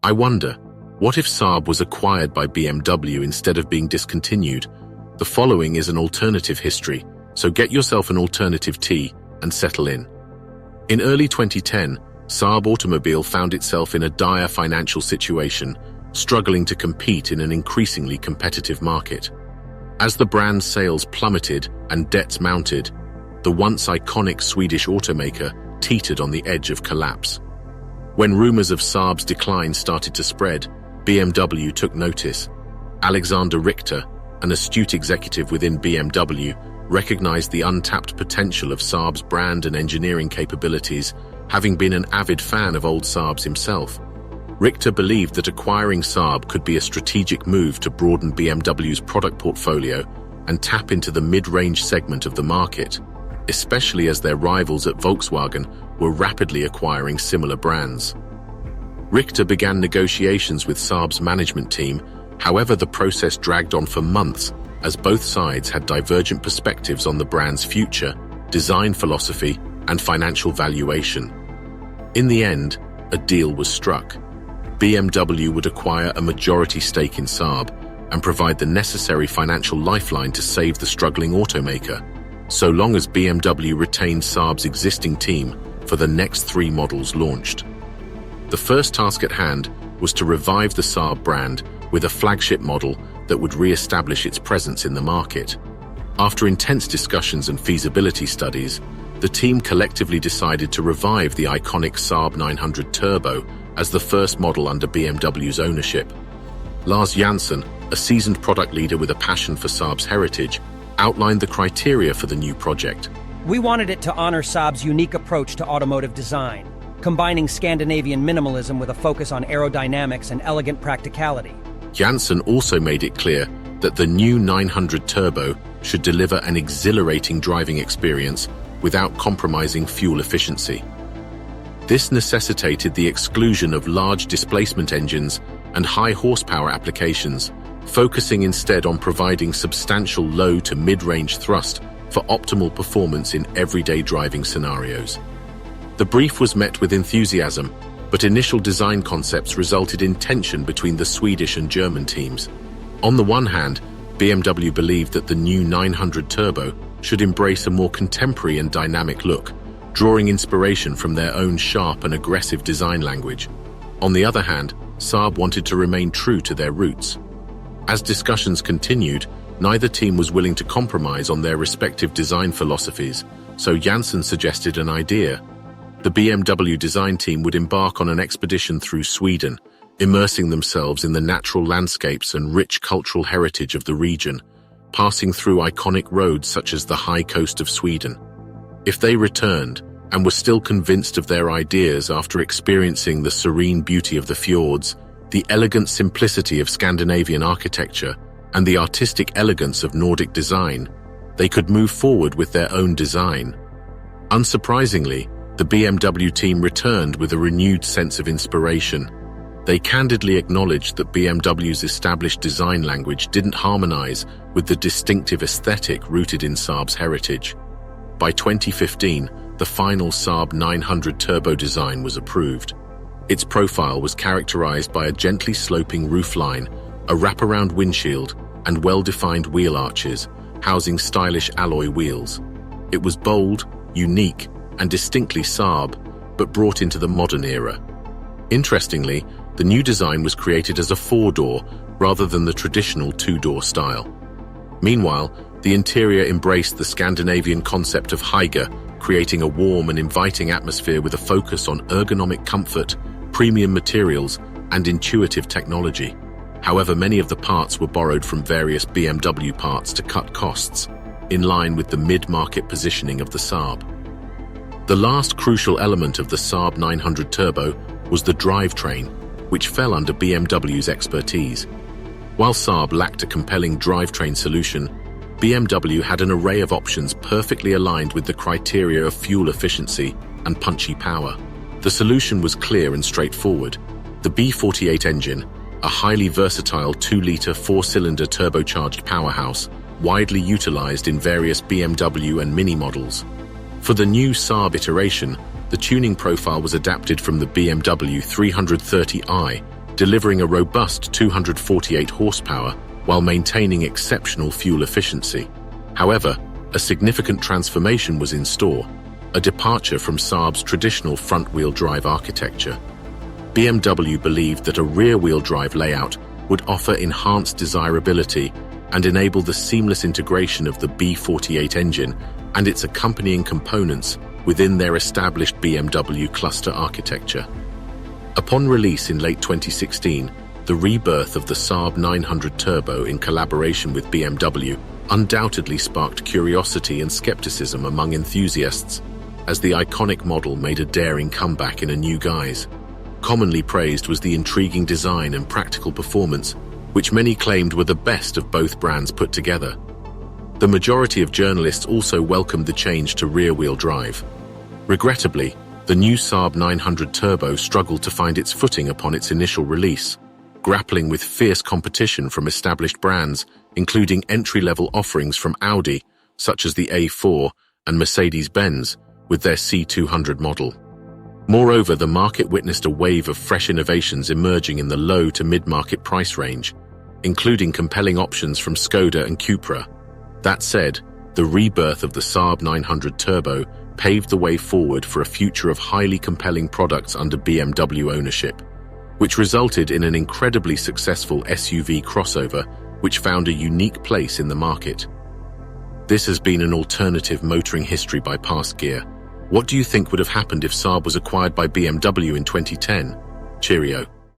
I wonder, what if Saab was acquired by BMW instead of being discontinued? The following is an alternative history, so get yourself an alternative tea and settle in. In early 2010, Saab Automobile found itself in a dire financial situation, struggling to compete in an increasingly competitive market. As the brand's sales plummeted and debts mounted, the once iconic Swedish automaker teetered on the edge of collapse. When rumors of Saab's decline started to spread, BMW took notice. Alexander Richter, an astute executive within BMW, recognized the untapped potential of Saab's brand and engineering capabilities, having been an avid fan of old Saabs himself. Richter believed that acquiring Saab could be a strategic move to broaden BMW's product portfolio and tap into the mid-range segment of the market, especially as their rivals at Volkswagen were rapidly acquiring similar brands. Richter began negotiations with Saab's management team. However, the process dragged on for months as both sides had divergent perspectives on the brand's future, design philosophy, and financial valuation. In the end, a deal was struck. BMW would acquire a majority stake in Saab and provide the necessary financial lifeline to save the struggling automaker, so long as BMW retained Saab's existing team for the next 3 models launched. The first task at hand was to revive the Saab brand with a flagship model that would re-establish its presence in the market. After intense discussions and feasibility studies, the team collectively decided to revive the iconic Saab 900 Turbo as the first model under BMW's ownership. Lars Jansson, a seasoned product leader with a passion for Saab's heritage, outlined the criteria for the new project. We wanted it to honor Saab's unique approach to automotive design, combining Scandinavian minimalism with a focus on aerodynamics and elegant practicality. Jansson also made it clear that the new 900 Turbo should deliver an exhilarating driving experience without compromising fuel efficiency. This necessitated the exclusion of large displacement engines and high horsepower applications, focusing instead on providing substantial low to mid-range thrust for optimal performance in everyday driving scenarios. The brief was met with enthusiasm, but initial design concepts resulted in tension between the Swedish and German teams. On the one hand, BMW believed that the new 900 Turbo should embrace a more contemporary and dynamic look, drawing inspiration from their own sharp and aggressive design language. On the other hand, Saab wanted to remain true to their roots. As discussions continued, neither team was willing to compromise on their respective design philosophies, so Jansson suggested an idea. The BMW design team would embark on an expedition through Sweden, immersing themselves in the natural landscapes and rich cultural heritage of the region, passing through iconic roads such as the high coast of Sweden. If they returned and were still convinced of their ideas after experiencing the serene beauty of the fjords, the elegant simplicity of Scandinavian architecture, and the artistic elegance of Nordic design, they could move forward with their own design. Unsurprisingly, the BMW team returned with a renewed sense of inspiration. They candidly acknowledged that BMW's established design language didn't harmonize with the distinctive aesthetic rooted in Saab's heritage. By 2015, the final Saab 900 Turbo design was approved. Its profile was characterized by a gently sloping roofline, a wraparound windshield, and well-defined wheel arches, housing stylish alloy wheels. It was bold, unique, and distinctly Saab, but brought into the modern era. Interestingly, the new design was created as a 4-door rather than the traditional 2-door style. Meanwhile, the interior embraced the Scandinavian concept of hygge, creating a warm and inviting atmosphere with a focus on ergonomic comfort, premium materials, and intuitive technology. However, many of the parts were borrowed from various BMW parts to cut costs, in line with the mid-market positioning of the Saab. The last crucial element of the Saab 900 Turbo was the drivetrain, which fell under BMW's expertise. While Saab lacked a compelling drivetrain solution, BMW had an array of options perfectly aligned with the criteria of fuel efficiency and punchy power. The solution was clear and straightforward. The B48 engine, a highly versatile 2-liter 4-cylinder turbocharged powerhouse, widely utilized in various BMW and Mini models. For the new Saab iteration, the tuning profile was adapted from the BMW 330i, delivering a robust 248 horsepower while maintaining exceptional fuel efficiency. However, a significant transformation was in store, a departure from Saab's traditional front-wheel drive architecture. BMW believed that a rear-wheel drive layout would offer enhanced desirability and enable the seamless integration of the B48 engine and its accompanying components within their established BMW cluster architecture. Upon release in late 2016, the rebirth of the Saab 900 Turbo in collaboration with BMW undoubtedly sparked curiosity and skepticism among enthusiasts, as the iconic model made a daring comeback in a new guise. Commonly praised was the intriguing design and practical performance, which many claimed were the best of both brands put together. The majority of journalists also welcomed the change to rear-wheel drive. Regrettably, the new Saab 900 Turbo struggled to find its footing upon its initial release, grappling with fierce competition from established brands, including entry-level offerings from Audi, such as the A4, and Mercedes-Benz, with their C200 model. Moreover, the market witnessed a wave of fresh innovations emerging in the low to mid-market price range, including compelling options from Skoda and Cupra. That said, the rebirth of the Saab 900 Turbo paved the way forward for a future of highly compelling products under BMW ownership, which resulted in an incredibly successful SUV crossover which found a unique place in the market. This has been an alternative motoring history by past gear. What do you think would have happened if Saab was acquired by BMW in 2010? Cheerio.